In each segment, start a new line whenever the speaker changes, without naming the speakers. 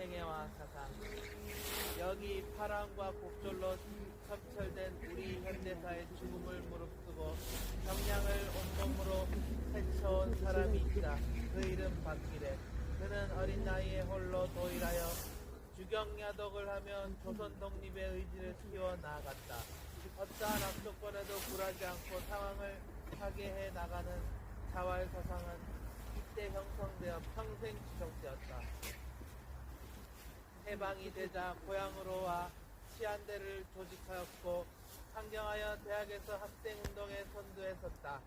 생애와 사상, 여기 파랑과 곡절로 첨철된 우리 현대사의 죽음을 무릅쓰고 정량을 온몸으로 헤쳐온 사람이 있다. 그 이름 박기래. 그는 어린 나이에 홀로 도일하여 주경야독을 하며 조선 독립의 의지를 키워 나아갔다. 어떠한 악조건에도 굴하지 않고 상황을 타개해 나가는 자활사상은 이때 형성되어 평생 지속되었다. 해방이 되자 고향으로 와 치안대를 조직하였고 상경하여 대학에서 학생운동에 선두에 섰다.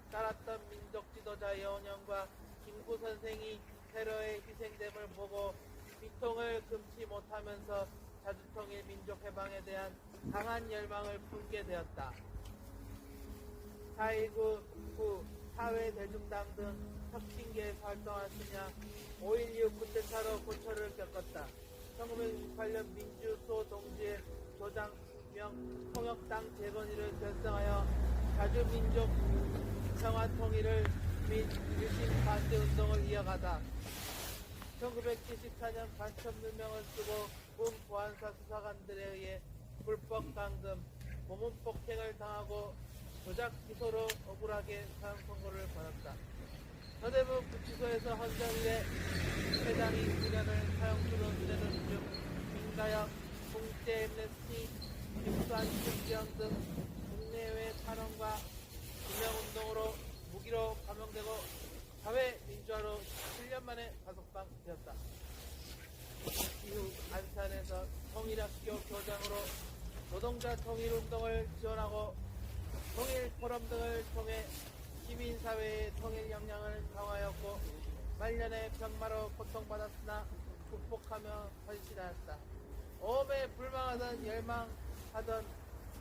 따랐던 민족 지도자 여운형과 김구 선생이 테러에 희생됨을 보고 비통을 금치 못하면서 자주통일 민족 해방에 대한 강한 열망을 품게 되었다. 4.19 후 사회대중당 등 혁신계에서 활동하시며 5.16 쿠데타로 고초를 겪었다. 1968년 민주소 동지의 조장명 통역당 재건의를 결성하여 자주민족 평화통일을 및 유신 반대 운동을 이어가다 1974년 간첩누명을 쓰고 군 보안사 수사관들에 의해 불법 감금, 고문 폭행을 당하고 조작 기소로 억울하게 사형 선고를 받았다. 서대문 구치소에서 헌정일에 회장이 9년을 사형수로 지내는 중 민가역, 공제 엠네스티, 김수환 특지형 등 국내외 탄원과 구명운동으로 무기로 감형되고 사회민주화로 7년 만에 가석방되었다. 이후 안산에서 통일학교 교장으로 노동자 통일운동을 지원하고 통일포럼 등을 통해 시민사회의 통일 역량을 강화하였고 말년에 병마로 고통받았으나 극복하며 헌신하였다. 오험에 불망하던 열망하던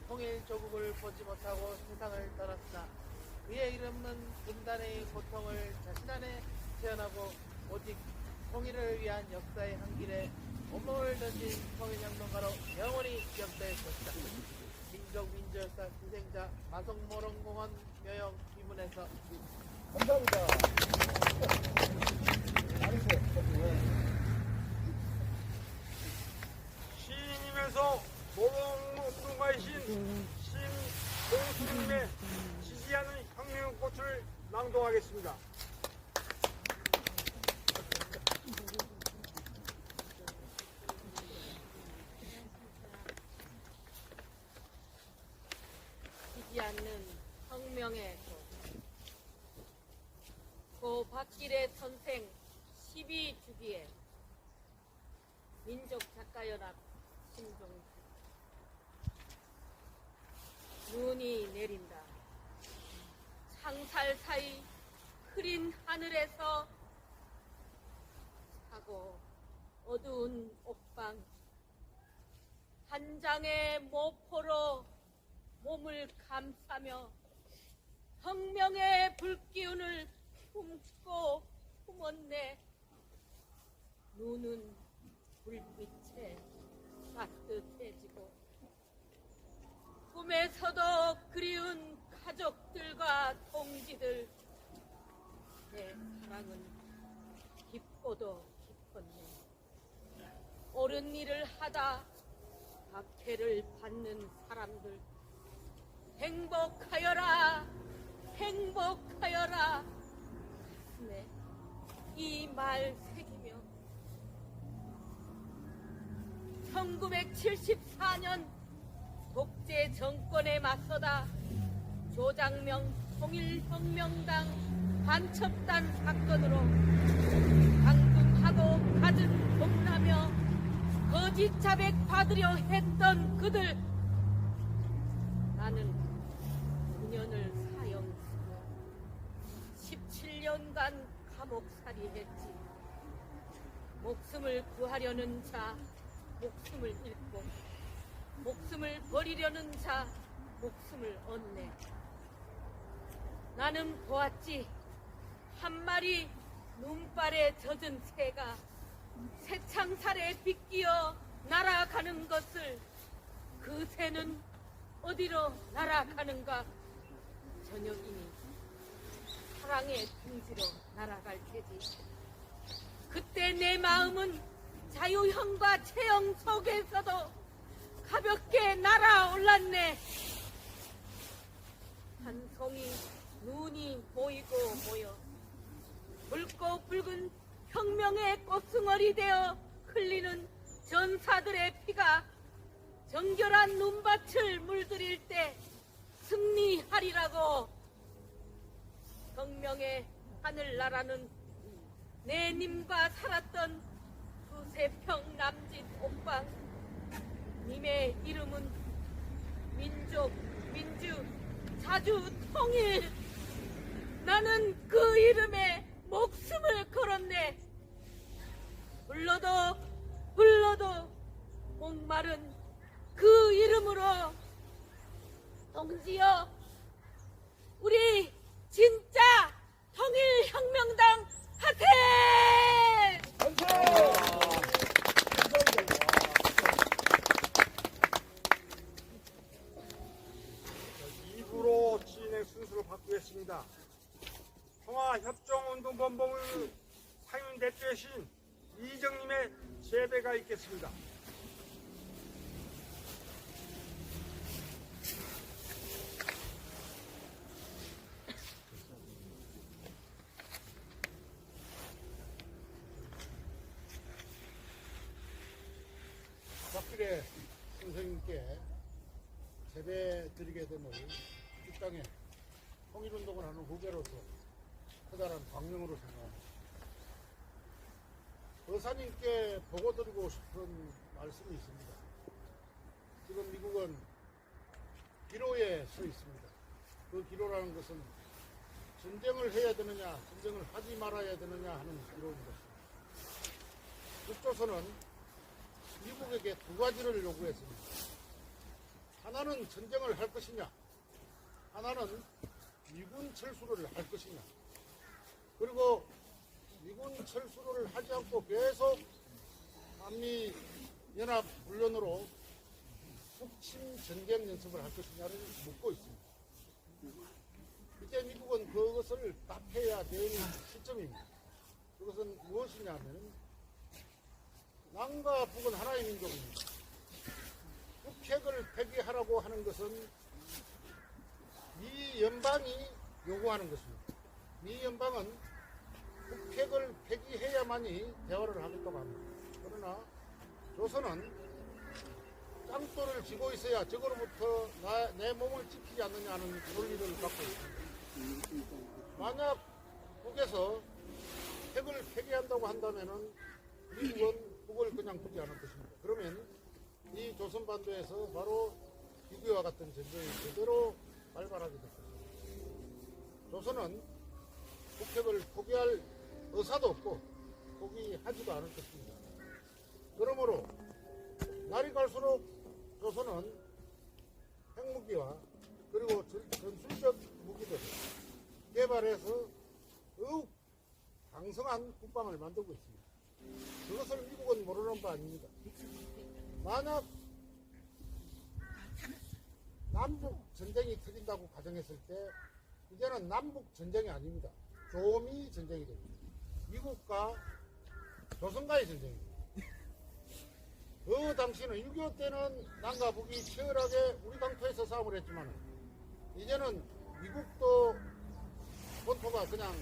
통일조국을 보지 못하고 세상을 떠났으나 그의 이름은 분단의 고통을 자신 안에 태어나고 오직 통일을 위한 역사의 한길에 온몸을 던진 통일혁명가로 영원히 기억될 것이다. 민족민주역사 희생자 마성모롱공원 묘영 비문에서
감사합니다.
시인이면서 모범운동가이신 신동수님의 지지하는 혁명꽃을 낭독하겠습니다.
지지 않는 혁명의 고 박기래 선생 12주기에 민족작가연합 신종주 눈이 내린다. 창살 사이 흐린 하늘에서 차고 어두운 옥방 한 장의 모포로 몸을 감싸며 혁명의 불기운을 품고 품었네. 눈은 불빛에 따뜻해지고 꿈에서도 그리운 가족들과 동지들 내 사랑은 깊고도 깊었네. 옳은 일을 하다 박해를 받는 사람들 행복하여라 행복하여라 가슴에 이 말 새기며 1974년 독재 정권에 맞서다 조장명 통일혁명당 간첩단 사건으로 강금하고 갖은 돈나며 거짓 자백 받으려 했던 그들 나는 9년을 사형 쓰고 17년간 감옥살이 했지. 목숨을 구하려는 자 목숨을 잃고 목숨을 버리려는 자 목숨을 얻네. 나는 보았지. 한 마리 눈발에 젖은 새가 새창살에 빗기어 날아가는 것을. 그 새는 어디로 날아가는가? 저녁이니 사랑의 둥지로 날아갈 테지. 그때 내 마음은 자유형과 체형 속에서도 가볍게 날아올랐네. 한 송이 눈이 보이고 모여 붉고 붉은 혁명의 꽃승얼이 되어 흘리는 전사들의 피가 정결한 눈밭을 물들일 때 승리하리라고. 성명의 하늘나라는 내님과 살았던 두세 평 남짓 옥방, 님의 이름은 민족, 민주, 자주, 통일. 나는 그 이름에 목숨을 걸었네. 불러도 목마른 그 이름으로. 동지여, 우리 진짜 통일혁명당 하태!
입으로 진행 순서를 바꾸겠습니다. 평화협정운동본부의 상임 대표이신 이정님의 제배가 있겠습니다.
박필의 선생님께 제배 드리게 됨을 이 땅에 통일운동을 하는 후배로서 커다란 광명으로 생각합니다. 의사님께 보고 드리고 싶은 말씀이 있습니다. 지금 미국은 기로에 서 있습니다. 그 기로라는 것은 전쟁을 해야 되느냐, 전쟁을 하지 말아야 되느냐 하는 기로입니다. 북조선은 미국에게 두 가지를 요구했습니다. 하나는 전쟁을 할 것이냐, 하나는 미군 철수를 할 것이냐. 그리고 미군 철수를 하지 않고 계속 한미 연합 훈련으로 북침 전쟁 연습을 할 것이냐를 묻고 있습니다. 이제 미국은 그것을 답해야 되는 시점입니다. 그것은 무엇이냐면 남과 북은 하나의 민족입니다. 북핵을 폐기하라고 하는 것은 미 연방이 요구하는 것입니다. 미 연방은 북핵을 폐기해야만이 대화를 하겠다고 합니다. 그러나 조선은 짱돌을 쥐고 있어야 적으로부터 내 몸을 지키지 않느냐 하는 논리를 갖고 있습니다. 만약 북에서 핵을 폐기한다고 한다면은 미국은 북을 그냥 두지 않을 것입니다. 그러면 이 조선반도에서 바로 비교와 같은 전쟁이 제대로 발발하게 될 것입니다. 조선은 북핵을 포기할 의사도 없고 포기하지도 않을 것입니다. 그러므로 날이 갈수록 조선은 핵무기와 그리고 전술적 무기들을 개발해서 더욱 강성한 국방을 만들고 있습니다. 그것을 미국은 모르는 바 아닙니다. 만약 남북 전쟁이 터진다고 가정했을 때 이제는 남북 전쟁이 아닙니다. 조미 전쟁이 됩니다. 미국과 조선과의 전쟁입니다. 그 당시는 6.25 때는 남과 북이 치열하게 우리 강토에서 싸움을 했지만 이제는 미국도 본토가 그냥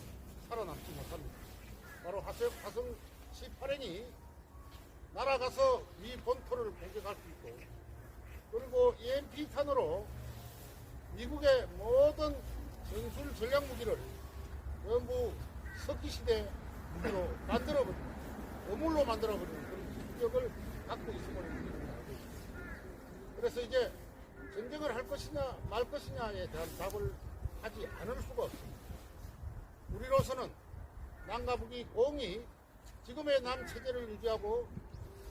살아남지 못합니다. 바로 화성 18행이 날아가서 이 본토를 공격할 수 있고, 그리고 EMP탄으로 미국의 모든 전술 전략 무기를 전부 석기시대 무기로 만들어버립니다. 어물로 만들어버리는 그런 기력을 갖고 있음을 우리는 알고 있습니다. 그래서 이제 전쟁을 할 것이냐 말 것이냐에 대한 답을 하지 않을 수가 없습니다. 우리로서는 남과 북이 공히 지금의 남 체제를 유지하고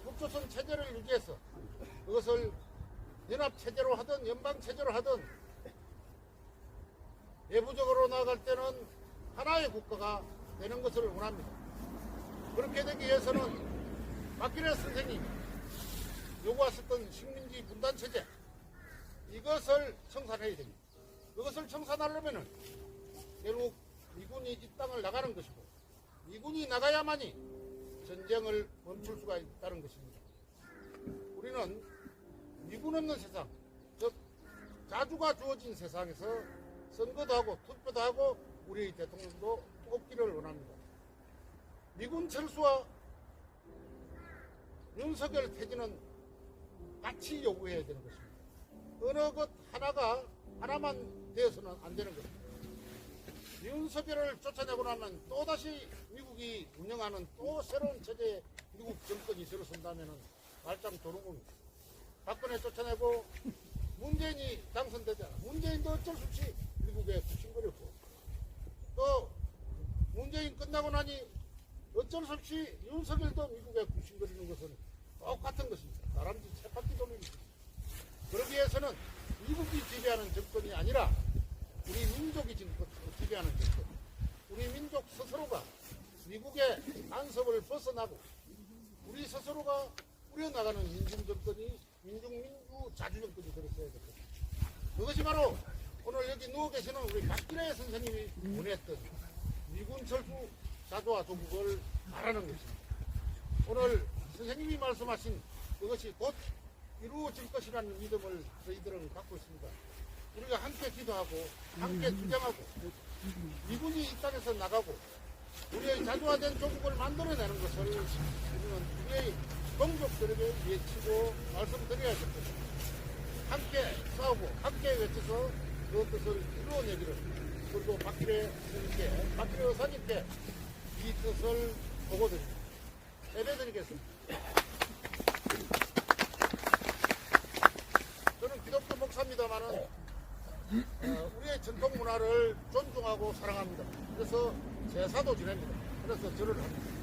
북조선 체제를 유지해서 그것을 연합 체제로 하든 연방 체제로 하든 내부적으로 나아갈 때는 하나의 국가가 되는 것을 원합니다. 그렇게 되기 위해서는 박근혜 선생님이 요구하셨던 식민지 분단 체제, 이것을 청산해야 됩니다. 그것을 청산하려면은 결국 미군이 이 땅을 나가는 것이고, 미군이 나가야만이 전쟁을 멈출 수가 있다는 것입니다. 우리는 미군 없는 세상, 즉 자주가 주어진 세상에서 선거도 하고 투표도 하고 우리의 대통령도 뽑기를 원합니다. 미군 철수와 윤석열 퇴진은 같이 요구해야 되는 것입니다. 어느 것 하나만 되어서는 안 되는 것입니다. 윤석열을 쫓아내고 나면 또다시 미국이 운영하는 또 새로운 체제의 미국 정권이 들어선다면 말짱 도는 겁니다. 박근혜 쫓아내고 문재인이 당선되잖아. 문재인도 어쩔 수 없이 미국에 구심거렸고, 또 문재인 끝나고 나니 어쩔 수 없이 윤석열도 미국에 구심거리는 것은 똑같은 것입니다. 다람쥐 쳇바퀴 돌리는 것입니다. 그러기 위해서는 미국이 지배하는 정권이 아니라 우리 민족이 지배하는 정권, 우리 민족 스스로가 미국의 간섭을 벗어나고 우리 스스로가 꾸려나가는 민중정권이 민주자주정권이 되었어야 될 것입니다. 그것이 바로 오늘 여기 누워 계시는 우리 박근혜 선생님이 보냈던 미군 철수 자주와 조국을 말하는 것입니다. 오늘 선생님이 말씀하신 그것이 곧 이루어질 것이라는 믿음을 저희들은 갖고 있습니다. 우리가 함께 기도하고 함께 주장하고 미군이 이 땅에서 나가고 우리의 자주화된 조국을 만들어내는 것을 우리는 우리의 동족들에게 외치고 말씀드려야 될 것입니다. 함께 싸우고 함께 외쳐서 그 뜻을 이루어내기를, 그리고 박근혜 의사님께 이 뜻을 보고드립니다. 예배드리겠습니다. 저는 기독교 목사입니다만은 우리의 전통 문화를 존중하고 사랑합니다. 그래서 제사도 지냅니다. 그래서 절을 합니다.